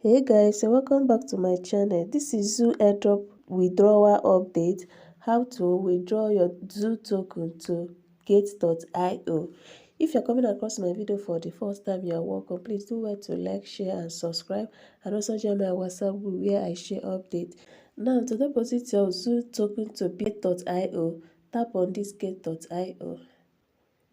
Hey guys, and welcome back to my channel. This is Zoo Airdrop Withdrawal Update. How to withdraw your Zoo token to Gate.io. If you're coming across my video for the first time, you're welcome. Please do well to like, share, and subscribe. And also join my WhatsApp group where I share updates. Now, to deposit your Zoo token to Gate.io, tap on this Gate.io.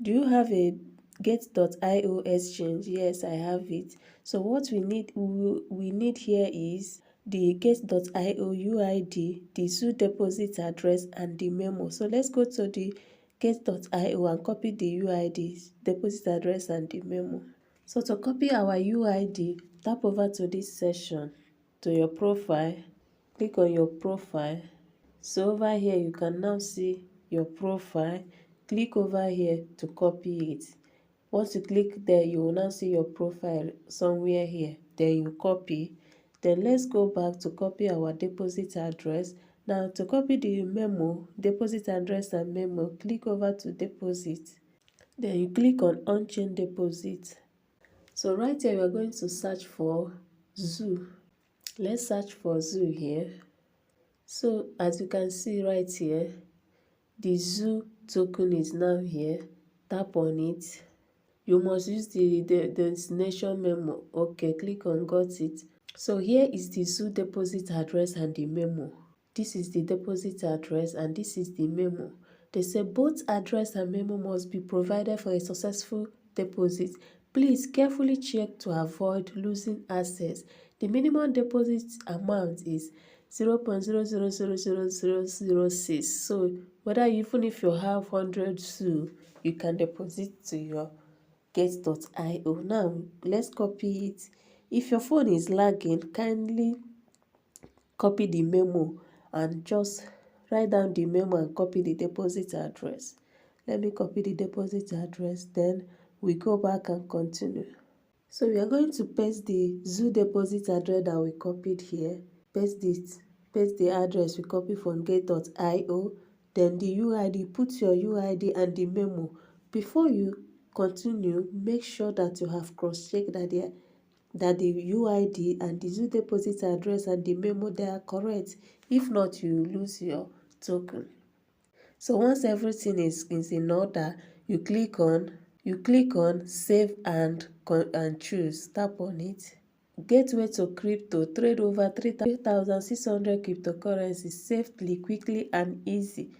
Do you have a Get.io exchange? Yes, I have it. So what we need here is the Get.io UID, the Zoo deposit address, and the memo. So let's go to the Get.io and copy the UID, deposit address, and the memo. So to copy our UID, tap over to this section, to your profile, click on your profile. So over here you can now see your profile. Click over here to copy it. Once you click there, you will now see your profile somewhere here. Then you copy. Then let's go back to copy our deposit address. Now to copy the memo, deposit address and memo, click over to deposit. Then you click on on-chain deposit. So right here we are going to search for Zoo. Let's search for Zoo here. So as you can see right here, the Zoo token is now here. Tap on it. You must use the destination memo. Okay, click on got it. So here is the Zoo deposit address and the memo. This is the deposit address and this is the memo. They say both address and memo must be provided for a successful deposit. Please carefully check to avoid losing access. The minimum deposit amount is 0.000006. So whether even if you have 100 Zoo, you can deposit to your Get.io. Now let's copy it. If your phone is lagging, kindly copy the memo and just write down the memo and copy the deposit address. Let me copy the deposit address, then we go back and continue. So we are going to paste the Zoo deposit address that we copied here. Paste the address we copied from Get.io, then the UID. Put your UID and the memo. Before you continue, make sure that you have cross-checked that the UID and the Zoo deposit address and the memo, they are correct. If not, you lose your token. So once everything is in order, you click on save and choose. Tap on it. Gateway to crypto. Trade over 3,600 cryptocurrencies safely, quickly, and easy.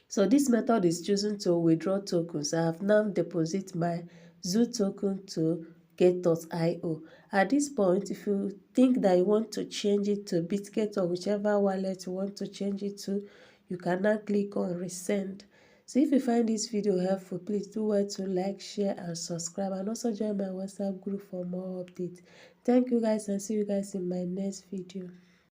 So this method is chosen to withdraw tokens. I have now deposited my Zoo token to Get.io. At this point, if you think that you want to change it to Bitget or whichever wallet you want to change it to, you can now click on resend. So if you find this video helpful, please do well to like, share, and subscribe, and also join my WhatsApp group for more updates. Thank you guys, and see you guys in my next video.